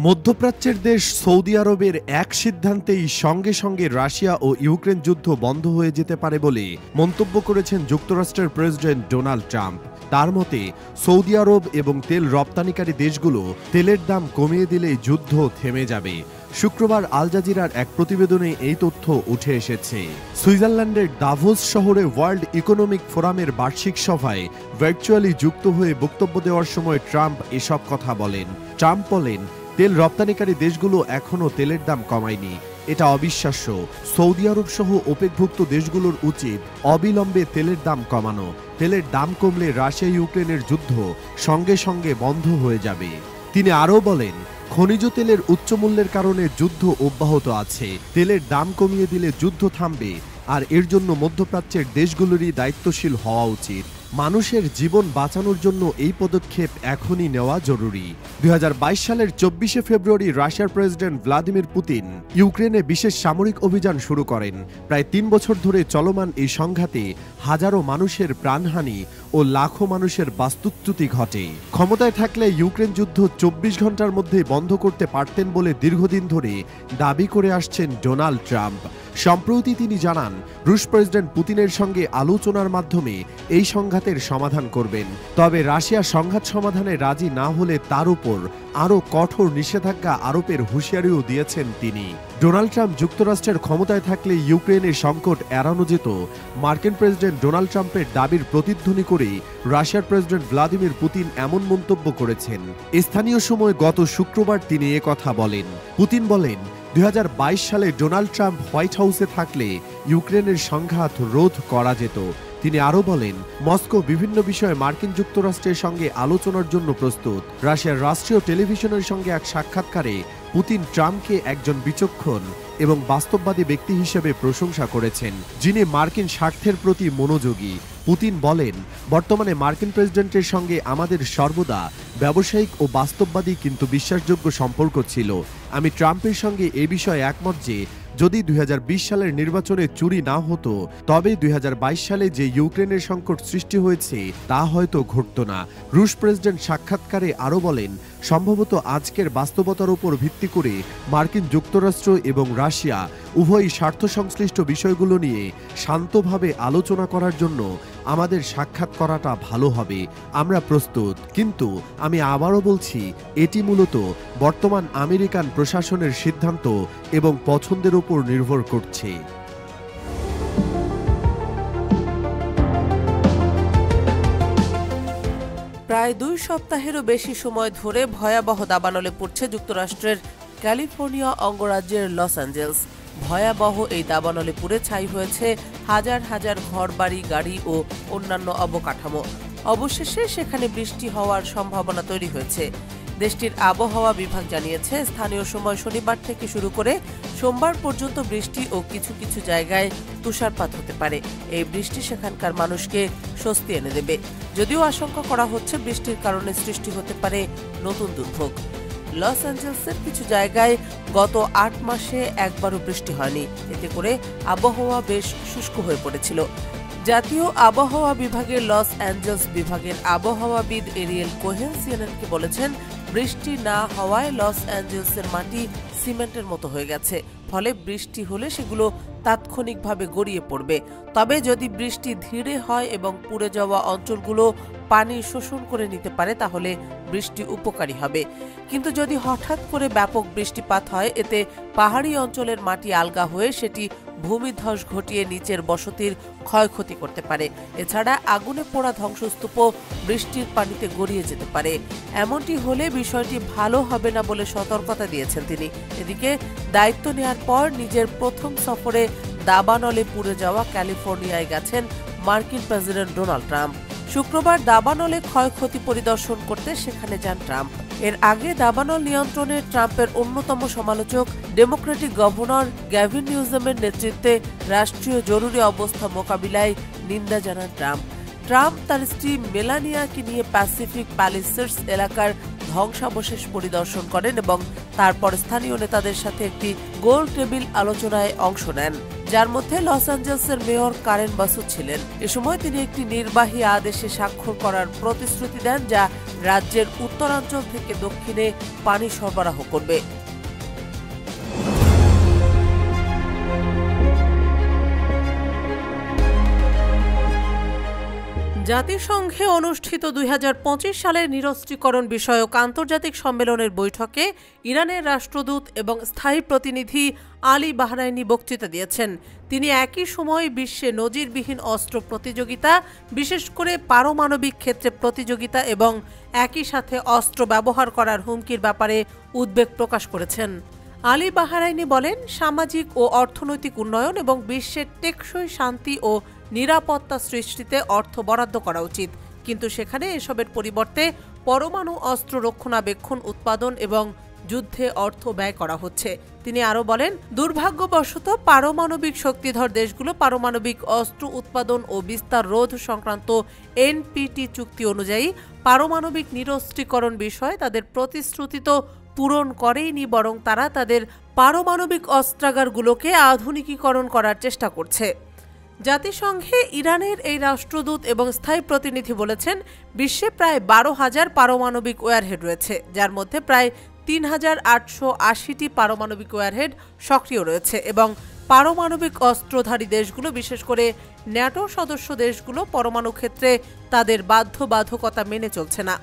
মধ্যপ্রাচ্যের দেশ সৌদি আরবের এক সিদ্ধান্তেই সঙ্গে সঙ্গে রাশিয়া ও ইউক্রেন যুদ্ধ বন্ধ হয়ে যেতে পারে বলে মন্তব্য করেছেন যুক্তরাষ্ট্রের প্রেসিডেন্ট ডোনাল্ড ট্রাম্প। তার মতে সৌদি আরব এবং তেল রপ্তানিকারী দেশগুলো তেলের দাম কমিয়ে দিলেই যুদ্ধ থেমে যাবে। শুক্রবার আল জাজিরার এক প্রতিবেদনে এই তথ্য উঠে এসেছে। সুইজারল্যান্ডের দাভোস শহরে ওয়ার্ল্ড ইকোনমিক ফোরামের বার্ষিক সভায় ভার্চুয়ালি যুক্ত হয়ে বক্তব্য দেওয়ার সময় ট্রাম্প এসব কথা বলেন। ট্রাম্প বলেন, তেল রপ্তানিকারী দেশগুলো এখনও তেলের দাম কমায়নি। এটা অবিশ্বাস্য। সৌদি আরব সহ ওপেকভুক্ত দেশগুলোর উচিত অবিলম্বে তেলের দাম কমানো। তেলের দাম কমলে রাশিয়া ইউক্রেনের যুদ্ধ সঙ্গে সঙ্গে বন্ধ হয়ে যাবে। তিনি আরও বলেন, খনিজ তেলের উচ্চ মূল্যের কারণে যুদ্ধ অব্যাহত আছে। তেলের দাম কমিয়ে দিলে যুদ্ধ থামবে, আর এর জন্য মধ্যপ্রাচ্যের দেশগুলোরই দায়িত্বশীল হওয়া উচিত। মানুষের জীবন বাঁচানোর জন্য এই পদক্ষেপ এখনই নেওয়া জরুরি। 2022 সালের 24শে ফেব্রুয়ারি রাশিয়ার প্রেসিডেন্ট ভ্লাদিমির পুতিন ইউক্রেনে বিশেষ সামরিক অভিযান শুরু করেন। প্রায় 3 বছর ধরে চলমান এই সংঘাতে হাজারো মানুষের প্রাণহানি ও লাখো মানুষের বাস্তুচ্যুতি ঘটে। ক্ষমতায় থাকলে ইউক্রেন যুদ্ধ 24 ঘন্টার মধ্যে বন্ধ করতে পারতেন বলে দীর্ঘদিন ধরে দাবি করে আসছেন ডোনাল্ড ট্রাম্প। সম্প্রতি তিনি জানান, রুশ প্রেসিডেন্ট পুতিনের সঙ্গে আলোচনার মাধ্যমে এই সংঘাতের সমাধান করবেন। তবে রাশিয়া সংঘাত সমাধানে রাজি না হলে তার উপর আরও কঠোর নিষেধাজ্ঞা আরোপের হুঁশিয়ারিও দিয়েছেন তিনি। ডোনাল্ড ট্রাম্প যুক্তরাষ্ট্রের ক্ষমতায় থাকলে ইউক্রেনের সংকট এড়ানো যেত। মার্কিন প্রেসিডেন্ট ডোনাল্ড ট্রাম্পের দাবির প্রতিধ্বনি করে রাশিয়ার প্রেসিডেন্ট ভ্লাদিমির পুতিন এমন মন্তব্য করেছেন। স্থানীয় সময় গত শুক্রবার তিনি কথা বলেন। পুতিন বলেন, 2022 সালে ডোনাল্ড ট্রাম্প হোয়াইট হাউসে থাকলে ইউক্রেনের সংঘাত রোধ করা যেত। তিনি আরও বলেন, মস্কো বিভিন্ন বিষয়ে মার্কিন যুক্তরাষ্ট্রের সঙ্গে আলোচনার জন্য প্রস্তুত। রাশিয়ার রাষ্ট্রীয় টেলিভিশনের সঙ্গে এক সাক্ষাৎকারে পুতিন ট্রাম্পকে একজন বিচক্ষণ এবং বাস্তববাদী ব্যক্তি হিসেবে প্রশংসা করেছেন, যিনি মার্কিন স্বার্থের প্রতি মনোযোগী। পুতিন বলেন, বর্তমানে মার্কিন প্রেসিডেন্টের সঙ্গে আমাদের সর্বদা ব্যবসায়িক ও বাস্তববাদী কিন্তু বিশ্বাসযোগ্য সম্পর্ক ছিল। আমি ট্রাম্পের সঙ্গে এ বিষয়ে একমত যে যদি 2020 সালের নির্বাচনে চুরি না হতো, তবে 2022 সালে যে ইউক্রেনের সংকট সৃষ্টি হয়েছে তা হয়তো ঘটত না। রুশ প্রেসিডেন্ট সাক্ষাৎকারে আরও বলেন, সম্ভবত আজকের বাস্তবতার উপর ভিত্তি করে মার্কিন যুক্তরাষ্ট্র এবং রাশিয়া উভয়ই স্বার্থ সংশ্লিষ্ট বিষয়গুলো নিয়ে শান্তভাবে আলোচনা করার জন্য আমাদের সাক্ষাৎ করাটা ভালো হবে। আমরা প্রস্তুত, কিন্তু আমি আবারও বলছি, এটি মূলত বর্তমান আমেরিকান প্রশাসনের সিদ্ধান্ত এবং পছন্দের উপর নির্ভর করছে। প্রায় 2 সপ্তাহেরও বেশি সময় ধরে ভয়াবহ দাবানলে পড়ছে যুক্তরাষ্ট্রের ক্যালিফোর্নিয়া অঙ্গরাজ্যের লস অ্যাঞ্জেলস। ভয়াবহ এই দাবানলে পুড়ে ছাই হয়েছে হাজার হাজার ঘরবাড়ি, গাড়ি ও অন্যান্য অবকাঠামো। অবশেষে সেখানে বৃষ্টি হওয়ার সম্ভাবনা তৈরি হয়েছে। দেশটির আবহাওয়া বিভাগ জানিয়েছে, স্থানীয় সময় শনিবার থেকে শুরু করে সোমবার পর্যন্ত বৃষ্টি ও কিছু কিছু জায়গায় তুষারপাত হতে পারে। এই বৃষ্টি সেখানকার মানুষকে স্বস্তি এনে দেবে, যদিও আশঙ্কা করা হচ্ছে বৃষ্টির কারণে সৃষ্টি হতে পারে নতুন দুর্ভোগ। লস অ্যাঞ্জেলসের কিছু জায়গায় গত 8 মাসে একবারও বৃষ্টি হয়নি। এতে করে আবহাওয়া বেশ শুষ্ক হয়ে পড়েছিল। জাতীয় আবহাওয়া বিভাগের লস অ্যাঞ্জেলস বিভাগের আবহাওয়াবিদ এরিয়েল কোহেন সিএনএনকে বলেছেন, বৃষ্টি না হওয়ায় লস অ্যাঞ্জেলসের মাটি সিমেন্টের মতো হয়ে গেছে। ফলে বৃষ্টি হলে সেগুলো তাৎক্ষণিকভাবে গড়িয়ে পড়বে। তবে যদি বৃষ্টি ধীরে হয় এবং পুড়ে যাওয়া অঞ্চলগুলো পানি শোষণ করে নিতে পারে, তাহলে বৃষ্টি উপকারী হবে। কিন্তু যদি হঠাৎ করে ব্যাপক বৃষ্টিপাত হয়, এতে পাহাড়ি অঞ্চলের মাটি আলগা হয়ে সেটি ভূমিধস ঘটিয়ে নিচের বসতির ক্ষয়ক্ষতি করতে পারে। এছাড়া আগুনে পোড়া ধ্বংসস্তূপও বৃষ্টির পানিতে গড়িয়ে যেতে পারে। এমনটি হলে বিষয়টি ভালো হবে না বলে সতর্কতা দিয়েছেন তিনি। এদিকে দায়িত্ব নেওয়ার পর নিজের প্রথম সফরে দাবানলে পুড়ে যাওয়া ক্যালিফোর্নিয়ায় গেছেন মার্কিন প্রেসিডেন্ট ডোনাল্ড ট্রাম্প। শুক্রবার দাবানলে ক্ষয়ক্ষতি পরিদর্শন করতে সেখানে যান ট্রাম্প। এর আগে দাবানল নিয়ন্ত্রণে ট্রাম্পের অন্যতম সমালোচক ডেমোক্রেটিক গভর্নর গ্যাভিন নিউজমের নেতৃত্বে রাষ্ট্রীয় জরুরি অবস্থা মোকাবিলায় নিন্দা জানান ট্রাম্প। ট্রাম্প তার স্ত্রী মেলানিয়াকে নিয়ে প্যাসিফিক প্যালিসেডস এলাকার ধ্বংসাবশেষ পরিদর্শন করেন এবং তারপর স্থানীয় নেতাদের সাথে একটি গোল টেবিল আলোচনায় অংশ নেন, যার মধ্যে লস অ্যাঞ্জেলসের মেয়র কারেন বাসু ছিলেন। এ সময় তিনি একটি নির্বাহী আদেশে স্বাক্ষর করার প্রতিশ্রুতি দেন, যা রাজ্যের উত্তরাঞ্চল থেকে দক্ষিণে পানি সরবরাহ করবে। জাতিসংঘে অনুষ্ঠিত 2025 সালের নিরস্ত্রীকরণ বিষয়ক আন্তর্জাতিক সম্মেলনের বৈঠকে ইরানের রাষ্ট্রদূত এবং স্থায়ী প্রতিনিধি আলী বাহরাইনি বক্তৃতা দিয়েছেন। তিনি একই সময়ে বিশ্বে নজিরবিহীন অস্ত্র প্রতিযোগিতা, বিশেষ করে পারমাণবিক ক্ষেত্রে প্রতিযোগিতা এবং একই সাথে অস্ত্র ব্যবহার করার হুমকির ব্যাপারে উদ্বেগ প্রকাশ করেছেন। আলী বাহরাইনি বলেন, সামাজিক ও অর্থনৈতিক উন্নয়ন এবং বিশ্বের টেকসই শান্তি ও নিরাপত্তা সৃষ্টিতে অর্থ বরাদ্দ করা উচিত, কিন্তু সেখানে এসবের পরিবর্তে পরমাণু অস্ত্র রক্ষণাবেক্ষণ, উৎপাদন এবং যুদ্ধে অর্থ ব্যয় করা হচ্ছে। তিনি আরও বলেন, দুর্ভাগ্যবশত পারমাণবিক শক্তিধর দেশগুলো পারমাণবিক অস্ত্র উৎপাদন ও বিস্তার রোধ সংক্রান্ত এনপিটি চুক্তি অনুযায়ী পারমাণবিক নিরস্ত্রীকরণ বিষয়ে তাদের প্রতিশ্রুতি তো পূরণ করেইনি, বরং তারা তাদের পারমাণবিক অস্ত্রাগারগুলোকে আধুনিকীকরণ করার চেষ্টা করছে। জাতিসংঘে ইরানের এই রাষ্ট্রদূত এবং স্থায়ী প্রতিনিধি বলেছেন, বিশ্বে প্রায় 12,000 পারমাণবিক ওয়ারহেড রয়েছে, যার মধ্যে প্রায় 3,880টি পারমাণবিক ওয়ারহেড সক্রিয় রয়েছে এবং পারমাণবিক অস্ত্রধারী দেশগুলো, বিশেষ করে ন্যাটো সদস্য দেশগুলো পরমাণু ক্ষেত্রে তাদের বাধ্যবাধকতা মেনে চলছে না।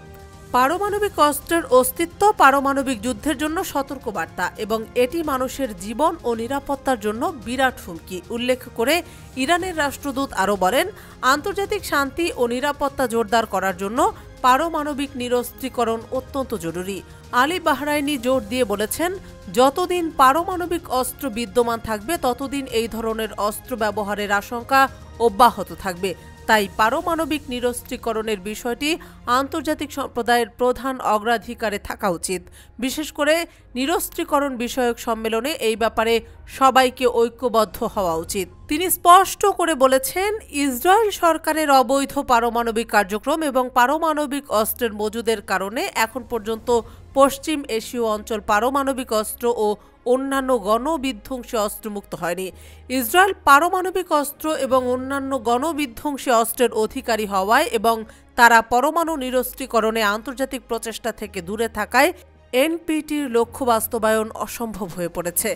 পারমাণবিক অস্ত্রের অস্তিত্ব পারমাণবিক যুদ্ধের জন্য সতর্কবার্তা এবং এটি মানুষের জীবন ও নিরাপত্তার জন্য বিরাট হুমকি উল্লেখ করে ইরানের রাষ্ট্রদূত আরও বলেন, আন্তর্জাতিক শান্তি ও নিরাপত্তা জোরদার করার জন্য পারমাণবিক নিরস্ত্রীকরণ অত্যন্ত জরুরি। আলী বাহরাইনি জোর দিয়ে বলেছেন, যতদিন পারমাণবিক অস্ত্র বিদ্যমান থাকবে ততদিন এই ধরনের অস্ত্র ব্যবহারের আশঙ্কা অব্যাহত থাকবে। তাই পারমাণবিক নিরস্ত্রীকরণের বিষয়টি আন্তর্জাতিক সম্প্রদায়ের প্রধান অগ্রাধিকারে থাকা উচিত। বিশেষ করে নিরস্ত্রীকরণ বিষয়ক সম্মেলনে এই ব্যাপারে সবাইকে ঐক্যবদ্ধ হওয়া উচিত। তিনি স্পষ্ট করে বলেছেন, ইসরায়েল সরকারের অবৈধ পারমাণবিক কার্যক্রম এবং পারমাণবিক অস্ত্রের মজুদের কারণে এখন পর্যন্ত পশ্চিম এশীয় অঞ্চল পারমাণবিক অস্ত্র ও অন্যান্য গণবিধ্বংসী অস্ত্র মুক্ত হয়নি। ইসরায়েল পারমাণবিক অস্ত্র এবং অন্যান্য গণবিধ্বংসী অস্ত্রের অধিকারী হওয়ায় এবং তারা পরমাণু নিরস্ত্রীকরণে আন্তর্জাতিক প্রচেষ্টা থেকে দূরে থাকায় এনপিটির লক্ষ্য বাস্তবায়ন অসম্ভব হয়ে পড়েছে।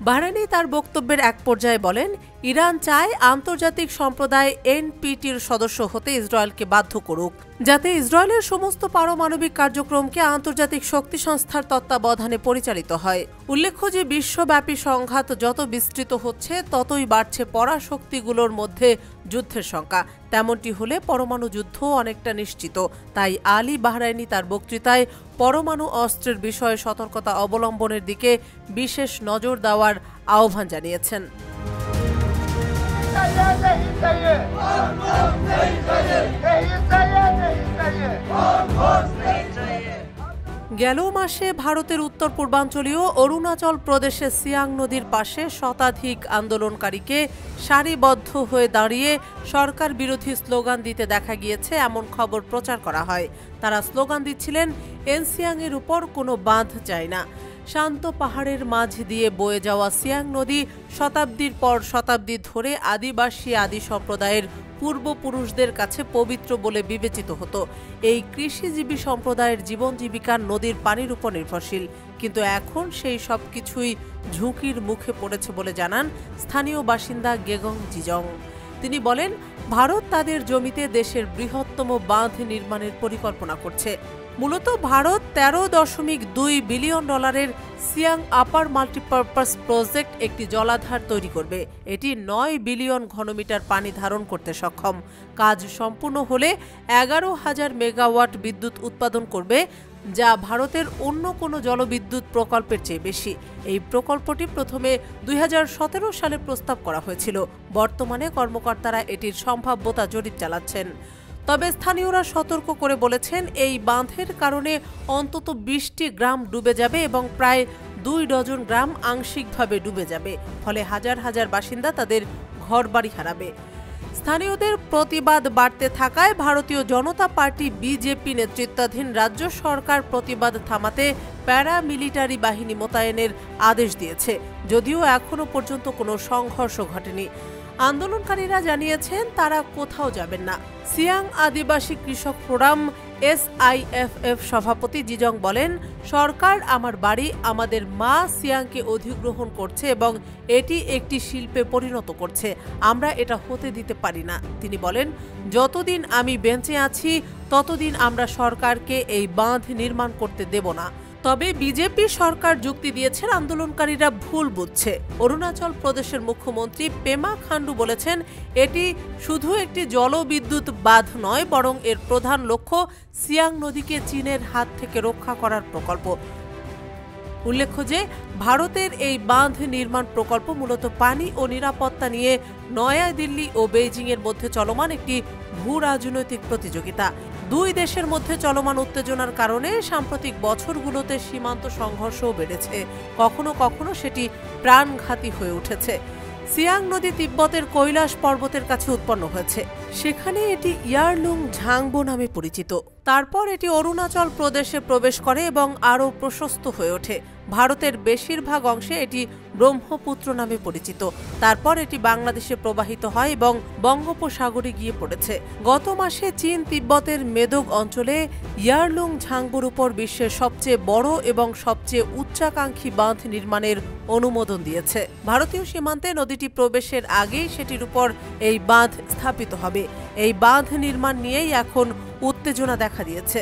বাহরাইনি তার বক্তব্যের এক পর্যায়ে বলেন, ইরান চায় আন্তর্জাতিক সম্প্রদায় এনপিটির সদস্য হতে ইসরায়েলকে বাধ্য করুক, যাতে ইসরায়েলের সমস্ত পারমাণবিক কার্যক্রমকে আন্তর্জাতিক শক্তি সংস্থার তত্ত্বাবধানে পরিচালিত হয়। উল্লেখ্য যে বিশ্বব্যাপী সংঘাত যত বিস্তৃত হচ্ছে ততই বাড়ছে পরাশক্তিগুলোর মধ্যে যুদ্ধের সংখ্যা। তেমনটি হলে পরমাণু যুদ্ধ অনেকটা নিশ্চিত। তাই আলী বাহরাইনি তার বক্তৃতায় পরমাণু অস্ত্রের বিষয়ে সতর্কতা অবলম্বনের দিকে বিশেষ নজর দেওয়ার আহ্বান জানিয়েছেন। গেল মাসে ভারতের উত্তর পূর্বাঞ্চলীয় অরুণাচল প্রদেশের সিয়াং নদীর পাশে শতাধিক আন্দোলনকারীকে সারিবদ্ধ হয়ে দাঁড়িয়ে সরকার বিরোধী স্লোগান দিতে দেখা গিয়েছে এমন খবর প্রচার করা হয়। তারা স্লোগান দিচ্ছিলেন, এনসিয়াংয়ের উপর কোনো বাঁধ চাই না। শান্ত পাহাড়ের মাঝ দিয়ে বয়ে যাওয়া সিয়াং নদী শতাব্দীর পর শতাব্দী ধরে আদি সম্প্রদায়ের পূর্বপুরুষদের কাছে পবিত্র বলে বিবেচিত হতো। এই কৃষিজীবী সম্প্রদায়ের জীবন জীবিকা নদীর পানির উপর নির্ভরশীল, কিন্তু এখন সেই সব কিছুই ঝুঁকির মুখে পড়েছে বলে জানান স্থানীয় বাসিন্দা গেগং জিজং। তিনি বলেন, ভারত তাদের জমিতে দেশের বৃহত্তম বাঁধ নির্মাণের পরিকল্পনা করছে। মূলত ভারত $13.2 বিলিয়ন সিয়াং আপার মাল্টিপারপাস প্রজেক্ট একটি জলাধার তৈরি করবে। এটি 9 বিলিয়ন ঘনমিটার পানি ধারণ করতে সক্ষম। কাজ সম্পূর্ণ হলে 11,000 মেগাওয়াট বিদ্যুৎ উৎপাদন করবে, যা ভারতের অন্য কোনো জলবিদ্যুৎ প্রকল্পের চেয়ে বেশি। এই প্রকল্পটি প্রথমে 2017 সালে প্রস্তাব করা হয়েছিল। বর্তমানে কর্মকর্তারা এটির সম্ভাব্যতা জরিপ চালাচ্ছেন। তবে স্থানীয়রা সতর্ক করে বলেছেন, এই বাঁধের কারণে অন্তত 20টি গ্রাম ডুবে যাবে এবং প্রায় 2 ডজন গ্রাম আংশিকভাবে ডুবে যাবে। ফলে হাজার হাজার বাসিন্দা তাদের ঘরবাড়ি হারাবে। স্থানীয়দের প্রতিবাদ বাড়তে থাকায় ভারতীয় জনতা পার্টি বিজেপি নেতৃত্বাধীন রাজ্য সরকার প্রতিবাদ থামাতে প্যারামিলিটারি বাহিনী মোতায়েনের আদেশ দিয়েছে, যদিও এখনও পর্যন্ত কোনো সংঘর্ষ ঘটেনি। আন্দোলনকারীরা জানিয়েছেন তারা কোথাও যাবেন না। সিয়াং আদিবাসী কৃষক ফোরাম SIFF সভাপতি জিজং বলেন, সরকার আমার বাড়ি আমাদের মা সিয়াংকে অধিগ্রহণ করছে এবং এটি একটি শিল্পে পরিণত করছে। আমরা এটা হতে দিতে পারি না। তিনি বলেন, যতদিন আমি বেঁচে আছি ততদিন আমরা সরকারকে এই বাঁধ নির্মাণ করতে দেব না। তবে বিজেপি সরকার যুক্তি দিয়েছেন আন্দোলনকারীরা ভুল বুঝছে। অরুণাচল প্রদেশের মুখ্যমন্ত্রী পেমা খান্ডু বলেছেন, এটি শুধু একটি জলবিদ্যুৎ বাঁধ নয়, বরং এর প্রধান লক্ষ্য সিয়াং নদীকে চীনের হাত থেকে রক্ষা করার প্রকল্প। উল্লেখ্য যে ভারতের এই বাঁধ নির্মাণ প্রকল্প মূলত পানি ও নিরাপত্তা নিয়ে নয়াদিল্লি ও বেইজিং এর মধ্যে চলমান একটি ভূ রাজনৈতিক প্রতিযোগিতা। দুই দেশের মধ্যে চলমান উত্তেজনার কারণে সাম্প্রতিক বছরগুলোতে সীমান্ত সংঘর্ষও বেড়েছে। কখনো কখনো সেটি প্রাণঘাতী হয়ে উঠেছে। সিয়াং নদী তিব্বতের কৈলাস পর্বতের কাছে উৎপন্ন হয়েছে। সেখানে এটি ইয়ারলুং ঝাংবো নামে পরিচিত। তারপর এটি অরুণাচল প্রদেশে প্রবেশ করে এবং আরও প্রশস্ত হয়ে ওঠে। ভারতের বেশিরভাগ অংশে এটি ব্রহ্মপুত্র নামে পরিচিত। তারপর এটি বাংলাদেশে প্রবাহিত হয় এবং বঙ্গোপসাগরে গিয়ে পড়েছে। গত মাসে চীন তিব্বতের মেদক অঞ্চলে ইয়ারলুং ঝাংবোর উপর বিশ্বের সবচেয়ে বড় এবং সবচেয়ে উচ্চাকাঙ্ক্ষী বাঁধ নির্মাণের অনুমোদন দিয়েছে। ভারতীয় সীমান্তে নদীটি প্রবেশের আগেই সেটির উপর এই বাঁধ স্থাপিত হবে। এই বাঁধ নির্মাণ নিয়েই এখন উত্তেজনা দেখা দিয়েছে।